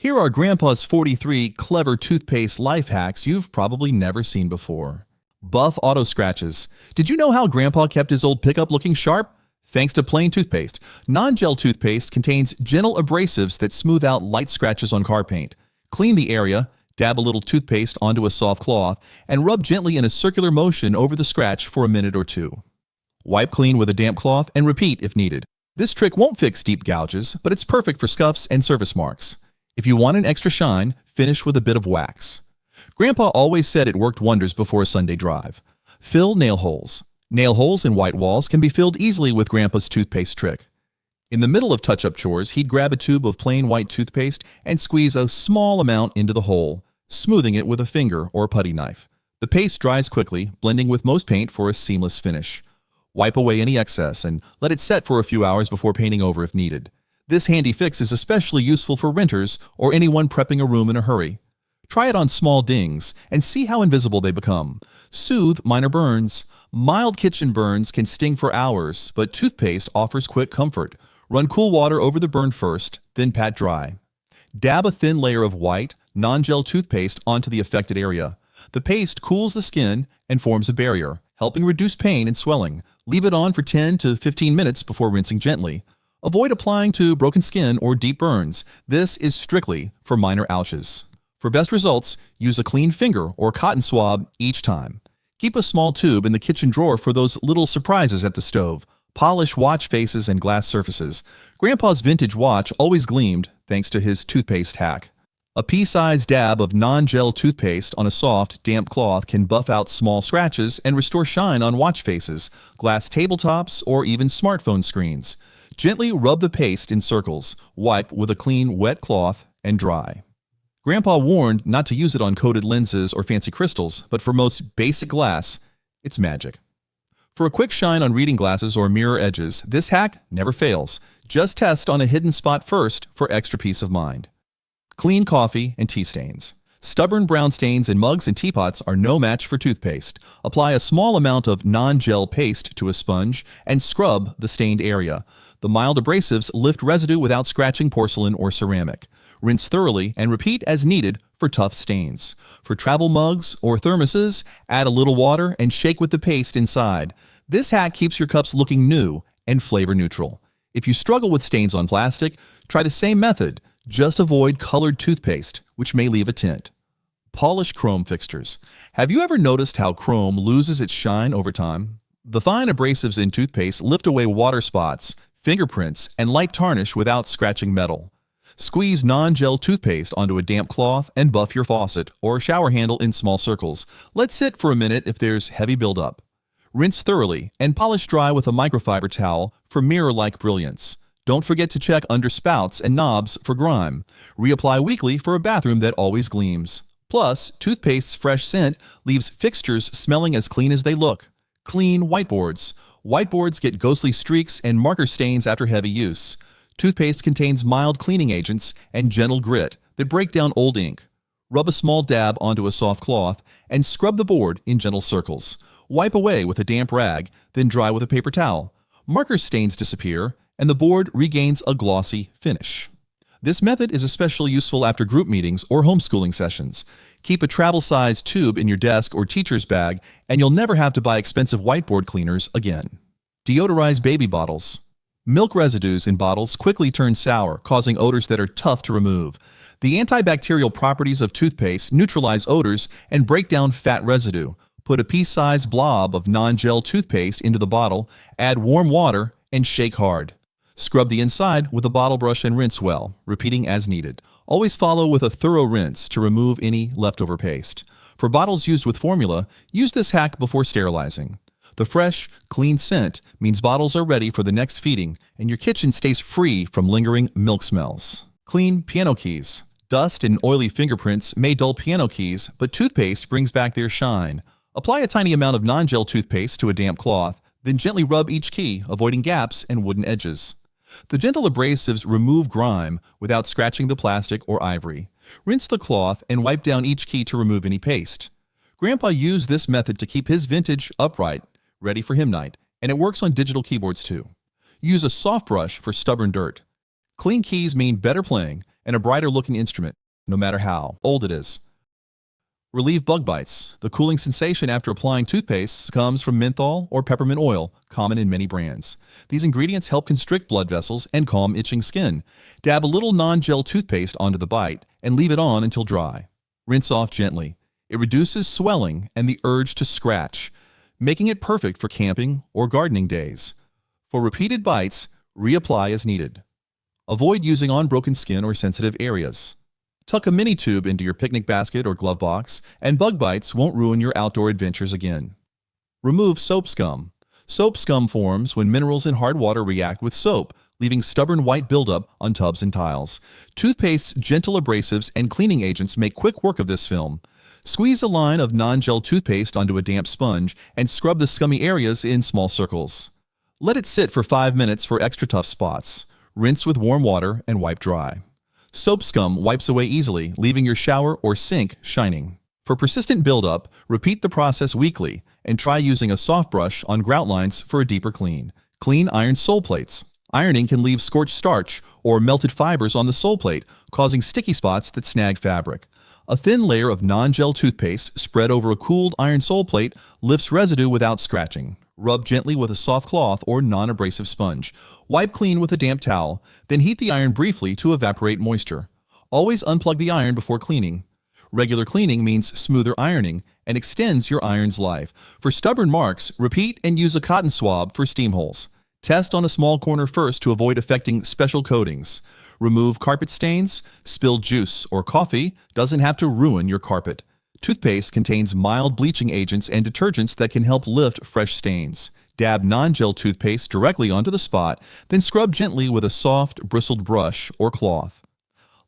Here are Grandpa's 43 clever toothpaste life hacks you've probably never seen before. Buff auto scratches. Did you know how Grandpa kept his old pickup looking sharp? Thanks to plain toothpaste. Non-gel toothpaste contains gentle abrasives that smooth out light scratches on car paint. Clean the area, dab a little toothpaste onto a soft cloth, and rub gently in a circular motion over the scratch for a minute or two. Wipe clean with a damp cloth and repeat if needed. This trick won't fix deep gouges, but it's perfect for scuffs and surface marks. If you want an extra shine, finish with a bit of wax. Grandpa always said it worked wonders before a Sunday drive. Fill nail holes. Nail holes in white walls can be filled easily with Grandpa's toothpaste trick. In the middle of touch-up chores, he'd grab a tube of plain white toothpaste and squeeze a small amount into the hole, smoothing it with a finger or putty knife. The paste dries quickly, blending with most paint for a seamless finish. Wipe away any excess and let it set for a few hours before painting over if needed. This handy fix is especially useful for renters or anyone prepping a room in a hurry. Try it on small dings and see how invisible they become. Soothe minor burns. Mild kitchen burns can sting for hours, but toothpaste offers quick comfort. Run cool water over the burn first, then pat dry. Dab a thin layer of white, non-gel toothpaste onto the affected area. The paste cools the skin and forms a barrier, helping reduce pain and swelling. Leave it on for 10 to 15 minutes before rinsing gently. Avoid applying to broken skin or deep burns. This is strictly for minor ouches. For best results, use a clean finger or cotton swab each time. Keep a small tube in the kitchen drawer for those little surprises at the stove. Polish watch faces and glass surfaces. Grandpa's vintage watch always gleamed thanks to his toothpaste hack. A pea-sized dab of non-gel toothpaste on a soft, damp cloth can buff out small scratches and restore shine on watch faces, glass tabletops, or even smartphone screens. Gently rub the paste in circles, wipe with a clean, wet cloth, and dry. Grandpa warned not to use it on coated lenses or fancy crystals, but for most basic glass, it's magic. For a quick shine on reading glasses or mirror edges, this hack never fails. Just test on a hidden spot first for extra peace of mind. Clean coffee and tea stains. Stubborn brown stains in mugs and teapots are no match for toothpaste. Apply a small amount of non-gel paste to a sponge and scrub the stained area. The mild abrasives lift residue without scratching porcelain or ceramic. Rinse thoroughly and repeat as needed for tough stains. For travel mugs or thermoses, add a little water and shake with the paste inside. This hack keeps your cups looking new and flavor neutral. If you struggle with stains on plastic, try the same method. Just avoid colored toothpaste, which may leave a tint. Polish chrome fixtures. Have you ever noticed how chrome loses its shine over time? The fine abrasives in toothpaste lift away water spots, fingerprints, and light tarnish without scratching metal. Squeeze non-gel toothpaste onto a damp cloth and buff your faucet or shower handle in small circles. Let sit for a minute if there's heavy buildup. Rinse thoroughly and polish dry with a microfiber towel for mirror-like brilliance. Don't forget to check under spouts and knobs for grime. Reapply weekly for a bathroom that always gleams. Plus, toothpaste's fresh scent leaves fixtures smelling as clean as they look. Clean whiteboards. Whiteboards get ghostly streaks and marker stains after heavy use. Toothpaste contains mild cleaning agents and gentle grit that break down old ink. Rub a small dab onto a soft cloth and scrub the board in gentle circles. Wipe away with a damp rag, then dry with a paper towel. Marker stains disappear, and the board regains a glossy finish. This method is especially useful after group meetings or homeschooling sessions. Keep a travel-sized tube in your desk or teacher's bag, and you'll never have to buy expensive whiteboard cleaners again. Deodorize baby bottles. Milk residues in bottles quickly turn sour, causing odors that are tough to remove. The antibacterial properties of toothpaste neutralize odors and break down fat residue. Put a pea-sized blob of non-gel toothpaste into the bottle, add warm water, and shake hard. Scrub the inside with a bottle brush and rinse well, repeating as needed. Always follow with a thorough rinse to remove any leftover paste. For bottles used with formula, use this hack before sterilizing. The fresh, clean scent means bottles are ready for the next feeding and your kitchen stays free from lingering milk smells. Clean piano keys. Dust and oily fingerprints may dull piano keys, but toothpaste brings back their shine. Apply a tiny amount of non-gel toothpaste to a damp cloth, then gently rub each key, avoiding gaps and wooden edges. The gentle abrasives remove grime without scratching the plastic or ivory. Rinse the cloth and wipe down each key to remove any paste. Grandpa used this method to keep his vintage upright, ready for hymn night, and it works on digital keyboards too. Use a soft brush for stubborn dirt. Clean keys mean better playing, and a brighter looking instrument, no matter how old it is. Relieve bug bites. The cooling sensation after applying toothpaste comes from menthol or peppermint oil, common in many brands. These ingredients help constrict blood vessels and calm itching skin. Dab a little non-gel toothpaste onto the bite and leave it on until dry. Rinse off gently. It reduces swelling and the urge to scratch, making it perfect for camping or gardening days. For repeated bites, reapply as needed. Avoid using on broken skin or sensitive areas. Tuck a mini tube into your picnic basket or glove box, and bug bites won't ruin your outdoor adventures again. Remove soap scum. Soap scum forms when minerals in hard water react with soap, leaving stubborn white buildup on tubs and tiles. Toothpaste's gentle abrasives and cleaning agents make quick work of this film. Squeeze a line of non-gel toothpaste onto a damp sponge and scrub the scummy areas in small circles. Let it sit for 5 minutes for extra tough spots. Rinse with warm water and wipe dry. Soap scum wipes away easily, leaving your shower or sink shining. For persistent buildup, repeat the process weekly and try using a soft brush on grout lines for a deeper clean. Clean iron sole plates. Ironing can leave scorched starch or melted fibers on the sole plate, causing sticky spots that snag fabric. A thin layer of non-gel toothpaste spread over a cooled iron sole plate lifts residue without scratching. Rub gently with a soft cloth or non-abrasive sponge. Wipe clean with a damp towel, then heat the iron briefly to evaporate moisture. Always unplug the iron before cleaning. Regular cleaning means smoother ironing and extends your iron's life. For stubborn marks, repeat and use a cotton swab for steam holes. Test on a small corner first to avoid affecting special coatings. Remove carpet stains. Spilled juice or coffee doesn't have to ruin your carpet. Toothpaste contains mild bleaching agents and detergents that can help lift fresh stains. Dab non-gel toothpaste directly onto the spot, then scrub gently with a soft, bristled brush or cloth.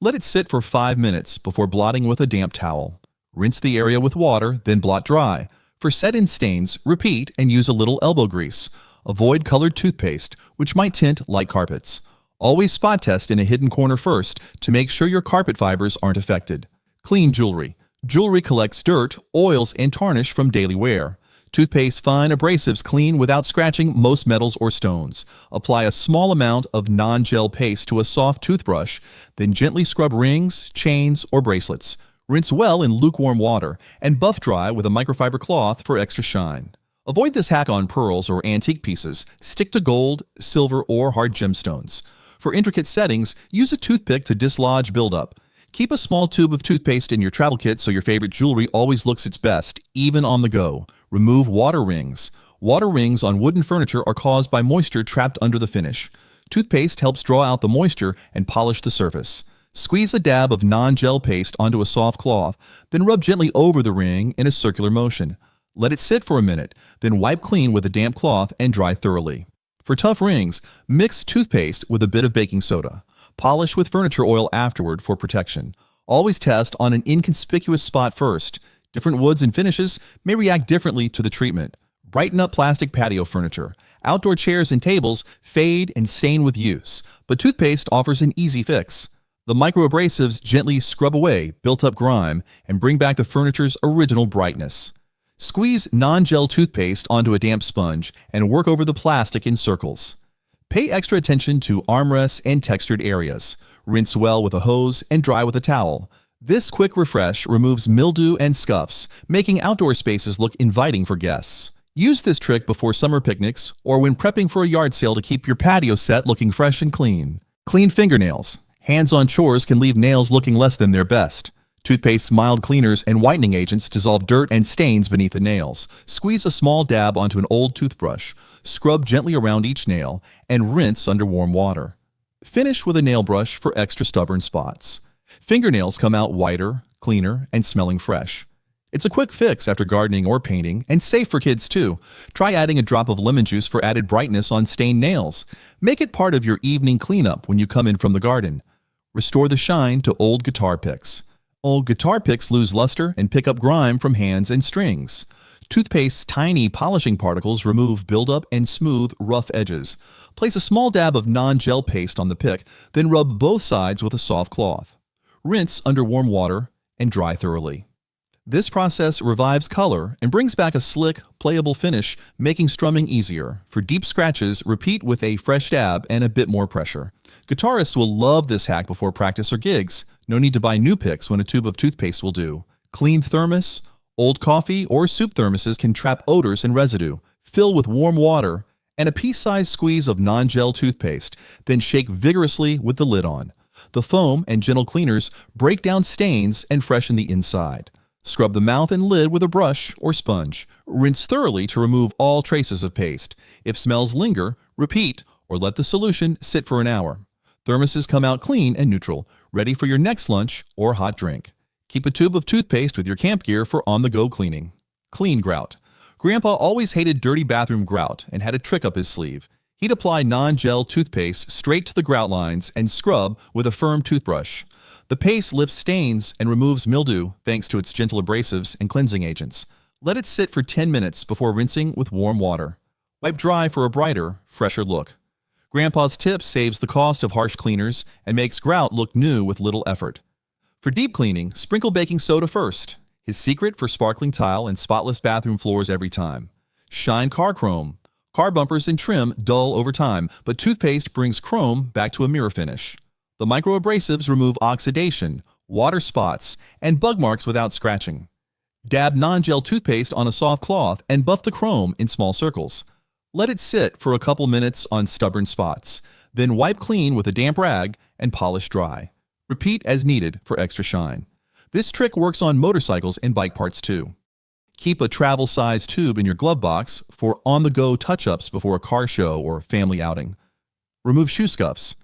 Let it sit for 5 minutes before blotting with a damp towel. Rinse the area with water, then blot dry. For set-in stains, repeat and use a little elbow grease. Avoid colored toothpaste, which might tint light carpets. Always spot test in a hidden corner first to make sure your carpet fibers aren't affected. Clean jewelry. Jewelry collects dirt, oils, and tarnish from daily wear. Toothpaste fine abrasives clean without scratching most metals or stones. Apply a small amount of non-gel paste to a soft toothbrush, then gently scrub rings, chains, or bracelets. Rinse well in lukewarm water and buff dry with a microfiber cloth for extra shine. Avoid this hack on pearls or antique pieces. Stick to gold, silver, or hard gemstones. For intricate settings, use a toothpick to dislodge buildup. Keep a small tube of toothpaste in your travel kit so your favorite jewelry always looks its best, even on the go. Remove water rings. Water rings on wooden furniture are caused by moisture trapped under the finish. Toothpaste helps draw out the moisture and polish the surface. Squeeze a dab of non-gel paste onto a soft cloth, then rub gently over the ring in a circular motion. Let it sit for a minute, then wipe clean with a damp cloth and dry thoroughly. For tough rings, mix toothpaste with a bit of baking soda. Polish with furniture oil afterward for protection. Always test on an inconspicuous spot first. Different woods and finishes may react differently to the treatment. Brighten up plastic patio furniture. Outdoor chairs and tables fade and stain with use, but toothpaste offers an easy fix. The microabrasives gently scrub away built-up grime and bring back the furniture's original brightness. Squeeze non-gel toothpaste onto a damp sponge and work over the plastic in circles. Pay extra attention to armrests and textured areas. Rinse well with a hose and dry with a towel. This quick refresh removes mildew and scuffs, making outdoor spaces look inviting for guests. Use this trick before summer picnics or when prepping for a yard sale to keep your patio set looking fresh and clean. Clean fingernails. Hands-on chores can leave nails looking less than their best. Toothpaste's mild cleaners and whitening agents dissolve dirt and stains beneath the nails. Squeeze a small dab onto an old toothbrush. Scrub gently around each nail and rinse under warm water. Finish with a nail brush for extra stubborn spots. Fingernails come out whiter, cleaner, and smelling fresh. It's a quick fix after gardening or painting, and safe for kids too. Try adding a drop of lemon juice for added brightness on stained nails. Make it part of your evening cleanup when you come in from the garden. Restore the shine to old guitar picks. Old guitar picks lose luster and pick up grime from hands and strings. Toothpaste's tiny polishing particles remove buildup and smooth, rough edges. Place a small dab of non-gel paste on the pick, then rub both sides with a soft cloth. Rinse under warm water and dry thoroughly. This process revives color and brings back a slick, playable finish, making strumming easier. For deep scratches, repeat with a fresh dab and a bit more pressure. Guitarists will love this hack before practice or gigs. No need to buy new picks when a tube of toothpaste will do. Clean thermos, old coffee, or soup thermoses can trap odors and residue. Fill with warm water and a pea-sized squeeze of non-gel toothpaste, then shake vigorously with the lid on. The foam and gentle cleaners break down stains and freshen the inside. Scrub the mouth and lid with a brush or sponge. Rinse thoroughly to remove all traces of paste. If smells linger, repeat or let the solution sit for an hour. Thermoses come out clean and neutral, ready for your next lunch or hot drink. Keep a tube of toothpaste with your camp gear for on-the-go cleaning. Clean grout. Grandpa always hated dirty bathroom grout and had a trick up his sleeve. He'd apply non-gel toothpaste straight to the grout lines and scrub with a firm toothbrush. The paste lifts stains and removes mildew thanks to its gentle abrasives and cleansing agents. Let it sit for 10 minutes before rinsing with warm water. Wipe dry for a brighter, fresher look. Grandpa's tip saves the cost of harsh cleaners and makes grout look new with little effort. For deep cleaning, sprinkle baking soda first. His secret for sparkling tile and spotless bathroom floors every time. Shine car chrome. Car bumpers and trim dull over time, but toothpaste brings chrome back to a mirror finish. The microabrasives remove oxidation, water spots, and bug marks without scratching. Dab non-gel toothpaste on a soft cloth and buff the chrome in small circles. Let it sit for a couple minutes on stubborn spots. Then wipe clean with a damp rag and polish dry. Repeat as needed for extra shine. This trick works on motorcycles and bike parts too. Keep a travel-sized tube in your glove box for on-the-go touch-ups before a car show or family outing. Remove shoe scuffs.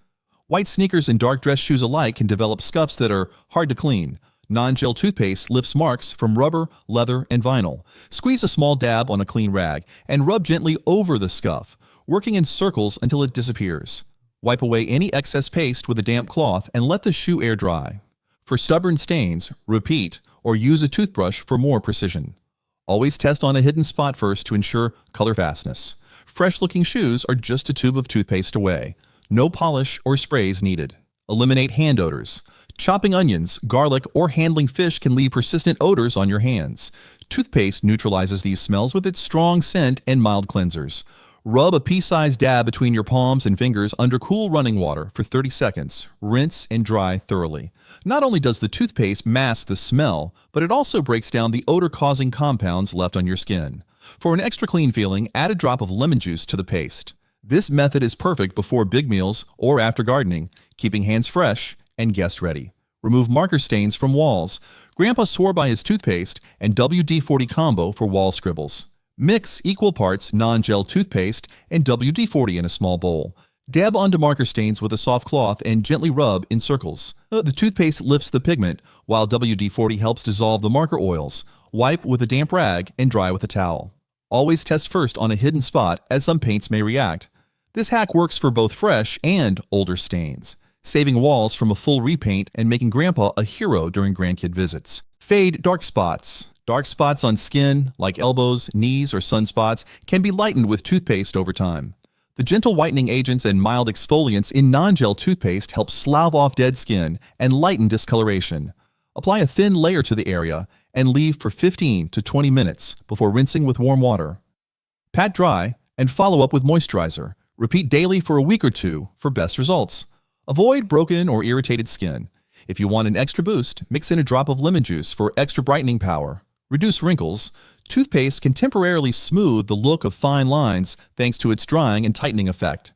White sneakers and dark dress shoes alike can develop scuffs that are hard to clean. Non-gel toothpaste lifts marks from rubber, leather, and vinyl. Squeeze a small dab on a clean rag and rub gently over the scuff, working in circles until it disappears. Wipe away any excess paste with a damp cloth and let the shoe air dry. For stubborn stains, repeat or use a toothbrush for more precision. Always test on a hidden spot first to ensure color fastness. Fresh-looking shoes are just a tube of toothpaste away. No polish or sprays needed. Eliminate hand odors. Chopping onions, garlic, or handling fish can leave persistent odors on your hands. Toothpaste neutralizes these smells with its strong scent and mild cleansers. Rub a pea-sized dab between your palms and fingers under cool running water for 30 seconds. Rinse and dry thoroughly. Not only does the toothpaste mask the smell, but it also breaks down the odor-causing compounds left on your skin. For an extra clean feeling, add a drop of lemon juice to the paste. This method is perfect before big meals or after gardening, keeping hands fresh and guest ready. Remove marker stains from walls. Grandpa swore by his toothpaste and WD-40 combo for wall scribbles. Mix equal parts non-gel toothpaste and WD-40 in a small bowl. Dab onto marker stains with a soft cloth and gently rub in circles. The toothpaste lifts the pigment, while WD-40 helps dissolve the marker oils. Wipe with a damp rag and dry with a towel. Always test first on a hidden spot, as some paints may react. This hack works for both fresh and older stains, saving walls from a full repaint and making Grandpa a hero during grandkid visits. Fade dark spots. Dark spots on skin, like elbows, knees, or sunspots, can be lightened with toothpaste over time. The gentle whitening agents and mild exfoliants in non-gel toothpaste help slough off dead skin and lighten discoloration. Apply a thin layer to the area and leave for 15 to 20 minutes before rinsing with warm water. Pat dry and follow up with moisturizer. Repeat daily for a week or two for best results. Avoid broken or irritated skin. If you want an extra boost, mix in a drop of lemon juice for extra brightening power. Reduce wrinkles. Toothpaste can temporarily smooth the look of fine lines thanks to its drying and tightening effect.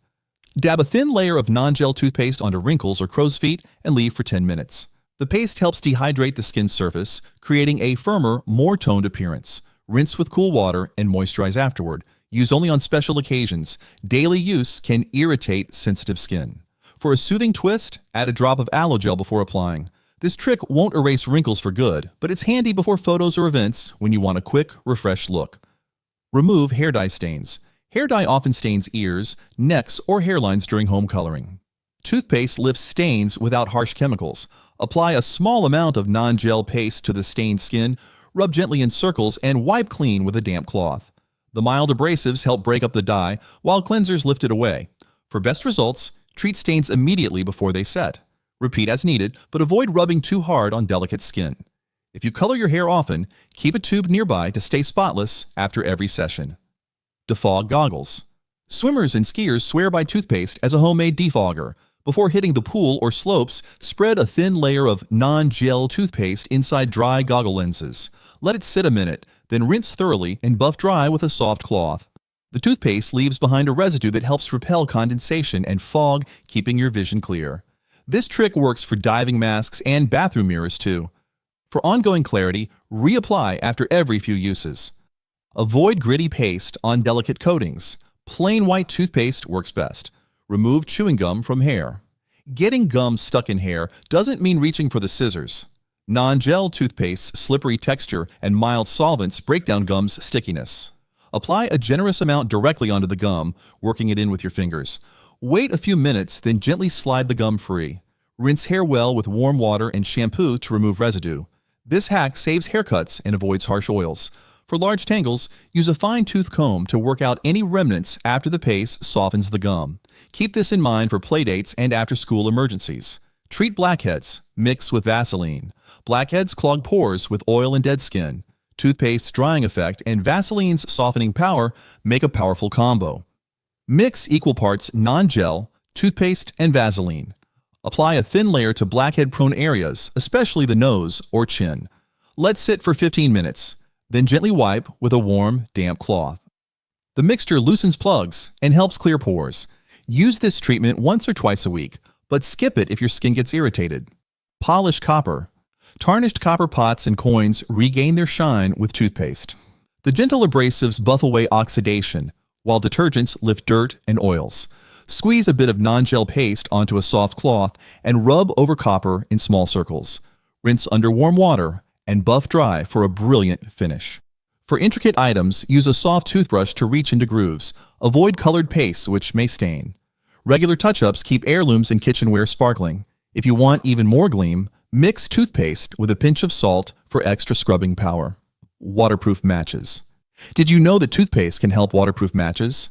Dab a thin layer of non-gel toothpaste onto wrinkles or crow's feet and leave for 10 minutes. The paste helps dehydrate the skin's surface, creating a firmer, more toned appearance. Rinse with cool water and moisturize afterward. Use only on special occasions. Daily use can irritate sensitive skin. For a soothing twist, add a drop of aloe gel before applying. This trick won't erase wrinkles for good, but it's handy before photos or events when you want a quick, refreshed look. Remove hair dye stains. Hair dye often stains ears, necks, or hairlines during home coloring. Toothpaste lifts stains without harsh chemicals. Apply a small amount of non-gel paste to the stained skin, rub gently in circles, and wipe clean with a damp cloth. The mild abrasives help break up the dye, while cleansers lift it away. For best results, treat stains immediately before they set. Repeat as needed, but avoid rubbing too hard on delicate skin. If you color your hair often, keep a tube nearby to stay spotless after every session. Defog goggles. Swimmers and skiers swear by toothpaste as a homemade defogger. Before hitting the pool or slopes, spread a thin layer of non-gel toothpaste inside dry goggle lenses. Let it sit a minute, then rinse thoroughly and buff dry with a soft cloth. The toothpaste leaves behind a residue that helps repel condensation and fog, keeping your vision clear. This trick works for diving masks and bathroom mirrors too. For ongoing clarity, reapply after every few uses. Avoid gritty paste on delicate coatings. Plain white toothpaste works best. Remove chewing gum from hair. Getting gum stuck in hair doesn't mean reaching for the scissors. Non-gel toothpaste's slippery texture and mild solvents break down gum's stickiness. Apply a generous amount directly onto the gum, working it in with your fingers. Wait a few minutes, then gently slide the gum free. Rinse hair well with warm water and shampoo to remove residue. This hack saves haircuts and avoids harsh oils. For large tangles, use a fine-tooth comb to work out any remnants after the paste softens the gum. Keep this in mind for playdates and after-school emergencies. Treat blackheads. Mix with Vaseline. Blackheads clog pores with oil and dead skin. Toothpaste's drying effect and Vaseline's softening power make a powerful combo. Mix equal parts non-gel, toothpaste, and Vaseline. Apply a thin layer to blackhead-prone areas, especially the nose or chin. Let sit for 15 minutes. Then gently wipe with a warm, damp cloth. The mixture loosens plugs and helps clear pores. Use this treatment once or twice a week, but skip it if your skin gets irritated. Polish copper. Tarnished copper pots and coins regain their shine with toothpaste. The gentle abrasives buff away oxidation, while detergents lift dirt and oils. Squeeze a bit of non-gel paste onto a soft cloth and rub over copper in small circles. Rinse under warm water and buff dry for a brilliant finish. For intricate items, use a soft toothbrush to reach into grooves. Avoid colored pastes, which may stain. Regular touch-ups keep heirlooms and kitchenware sparkling. If you want even more gleam, mix toothpaste with a pinch of salt for extra scrubbing power. Waterproof matches. Did you know that toothpaste can help waterproof matches?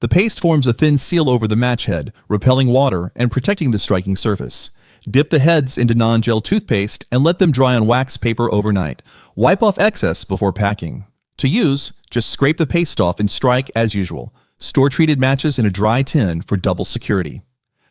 The paste forms a thin seal over the match head, repelling water and protecting the striking surface. Dip the heads into non-gel toothpaste and let them dry on wax paper overnight. Wipe off excess before packing. To use, just scrape the paste off and strike as usual. Store treated matches in a dry tin for double security.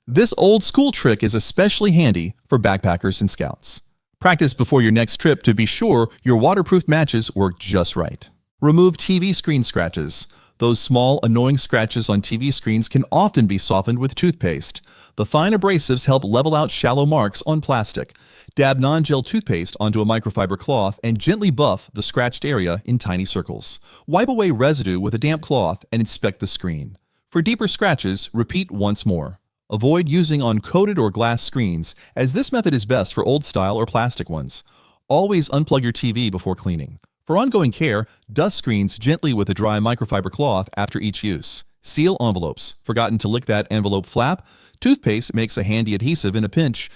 This old school trick is especially handy for backpackers and scouts. Practice before your next trip to be sure your waterproof matches work just right. Remove TV screen scratches. Those small, annoying scratches on TV screens can often be softened with toothpaste. The fine abrasives help level out shallow marks on plastic. Dab non-gel toothpaste onto a microfiber cloth and gently buff the scratched area in tiny circles. Wipe away residue with a damp cloth and inspect the screen. For deeper scratches, repeat once more. Avoid using on coated or glass screens, as this method is best for old-style or plastic ones. Always unplug your TV before cleaning. For ongoing care, dust screens gently with a dry microfiber cloth after each use. Seal envelopes. Forgotten to lick that envelope flap? Toothpaste makes a handy adhesive in a pinch.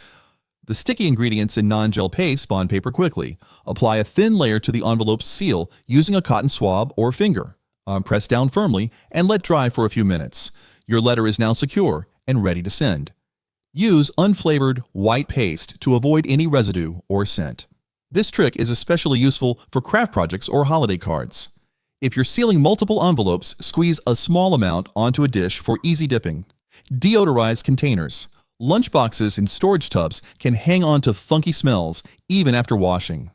The sticky ingredients in non-gel paste bond paper quickly. Apply a thin layer to the envelope's seal using a cotton swab or finger. Press down firmly and let dry for a few minutes. Your letter is now secure and ready to send. Use unflavored white paste to avoid any residue or scent. This trick is especially useful for craft projects or holiday cards. If you're sealing multiple envelopes, squeeze a small amount onto a dish for easy dipping. Deodorized containers. Lunchboxes and storage tubs can hang on to funky smells even after washing.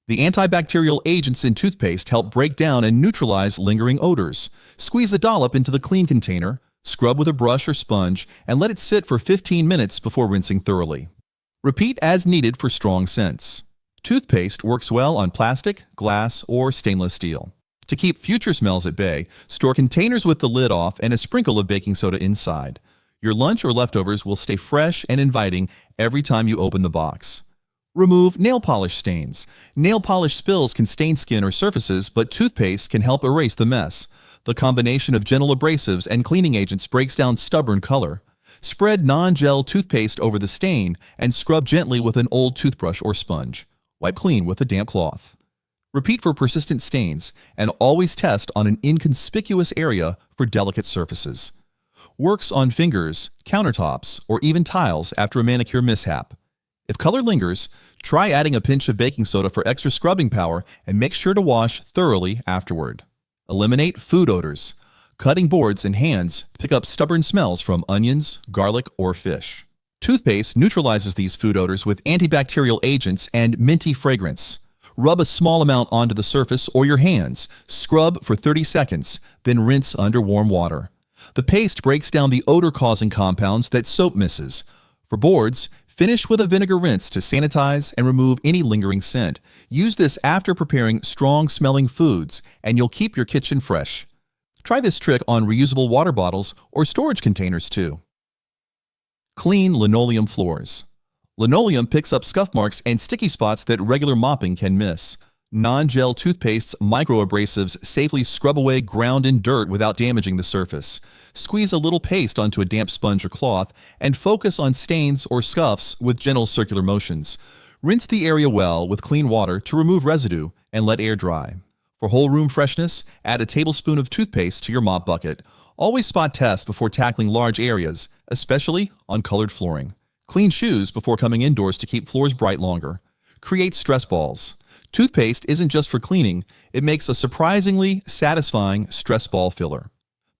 The antibacterial agents in toothpaste help break down and neutralize lingering odors. Squeeze a dollop into the clean container, scrub with a brush or sponge, and let it sit for 15 minutes before rinsing thoroughly. Repeat as needed for strong scents. Toothpaste works well on plastic, glass, or stainless steel. To keep future smells at bay, store containers with the lid off and a sprinkle of baking soda inside. Your lunch or leftovers will stay fresh and inviting every time you open the box. Remove nail polish stains. Nail polish spills can stain skin or surfaces, but toothpaste can help erase the mess. The combination of gentle abrasives and cleaning agents breaks down stubborn color. Spread non-gel toothpaste over the stain and scrub gently with an old toothbrush or sponge. Wipe clean with a damp cloth. Repeat for persistent stains and always test on an inconspicuous area for delicate surfaces. Works on fingers, countertops, or even tiles after a manicure mishap. If color lingers, Try adding a pinch of baking soda for extra scrubbing power and make sure to wash thoroughly afterward. Eliminate food odors. Cutting boards and hands pick up stubborn smells from onions, garlic, or fish. Toothpaste neutralizes these food odors with antibacterial agents and minty fragrance. Rub a small amount onto the surface or your hands, scrub for 30 seconds, then rinse under warm water. The paste breaks down the odor-causing compounds that soap misses. For boards, finish with a vinegar rinse to sanitize and remove any lingering scent. Use this after preparing strong-smelling foods, and you'll keep your kitchen fresh. Try this trick on reusable water bottles or storage containers too. Clean linoleum floors. Linoleum picks up scuff marks and sticky spots that regular mopping can miss. Non-gel toothpaste's microabrasives safely scrub away ground-in dirt without damaging the surface. Squeeze a little paste onto a damp sponge or cloth and focus on stains or scuffs with gentle circular motions. Rinse the area well with clean water to remove residue and let air dry. For whole room freshness, add a tablespoon of toothpaste to your mop bucket. Always spot test before tackling large areas, especially on colored flooring. Clean shoes before coming indoors to keep floors bright longer. Create stress balls. Toothpaste isn't just for cleaning, it makes a surprisingly satisfying stress ball filler.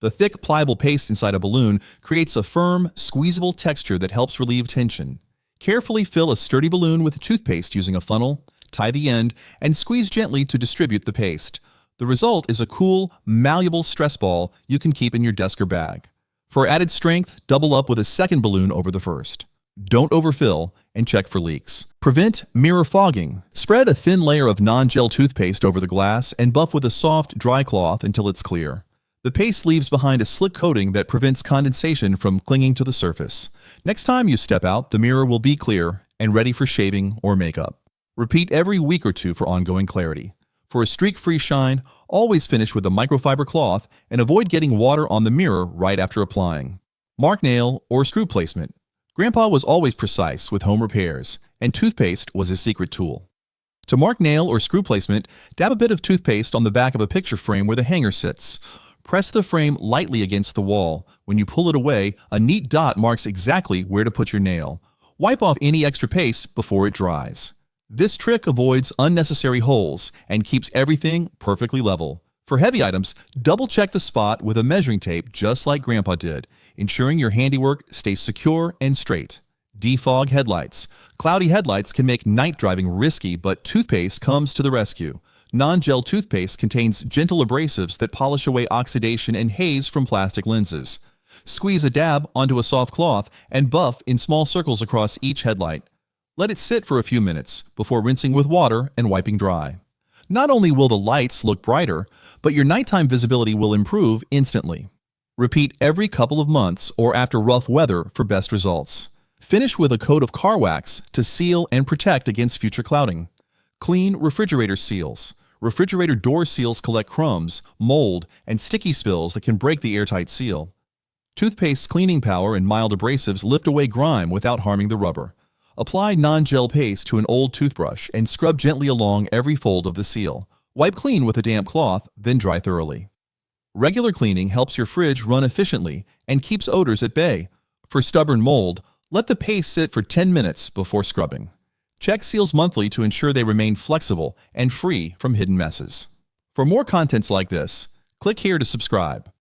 The thick, pliable paste inside a balloon creates a firm, squeezable texture that helps relieve tension. Carefully fill a sturdy balloon with toothpaste using a funnel, tie the end, and squeeze gently to distribute the paste. The result is a cool, malleable stress ball you can keep in your desk or bag. For added strength, double up with a second balloon over the first. Don't overfill and check for leaks. Prevent mirror fogging. Spread a thin layer of non-gel toothpaste over the glass and buff with a soft, dry cloth until it's clear. The paste leaves behind a slick coating that prevents condensation from clinging to the surface. Next time you step out, the mirror will be clear and ready for shaving or makeup. Repeat every week or two for ongoing clarity. For a streak-free shine, always finish with a microfiber cloth and avoid getting water on the mirror right after applying. Mark nail or screw placement. Grandpa was always precise with home repairs, and toothpaste was his secret tool. To mark nail or screw placement, dab a bit of toothpaste on the back of a picture frame where the hanger sits. Press the frame lightly against the wall. When you pull it away, a neat dot marks exactly where to put your nail. Wipe off any extra paste before it dries. This trick avoids unnecessary holes and keeps everything perfectly level. For heavy items, double-check the spot with a measuring tape just like Grandpa did, ensuring your handiwork stays secure and straight. Defog headlights. Cloudy headlights can make night driving risky, but toothpaste comes to the rescue. Non-gel toothpaste contains gentle abrasives that polish away oxidation and haze from plastic lenses. Squeeze a dab onto a soft cloth and buff in small circles across each headlight. Let it sit for a few minutes before rinsing with water and wiping dry. Not only will the lights look brighter, but your nighttime visibility will improve instantly. Repeat every couple of months or after rough weather for best results. Finish with a coat of car wax to seal and protect against future clouding. Clean refrigerator seals. Refrigerator door seals collect crumbs, mold, and sticky spills that can break the airtight seal. Toothpaste's cleaning power and mild abrasives lift away grime without harming the rubber. Apply non-gel paste to an old toothbrush and scrub gently along every fold of the seal. Wipe clean with a damp cloth, then dry thoroughly. Regular cleaning helps your fridge run efficiently and keeps odors at bay. For stubborn mold, let the paste sit for 10 minutes before scrubbing. Check seals monthly to ensure they remain flexible and free from hidden messes. For more contents like this, click here to subscribe.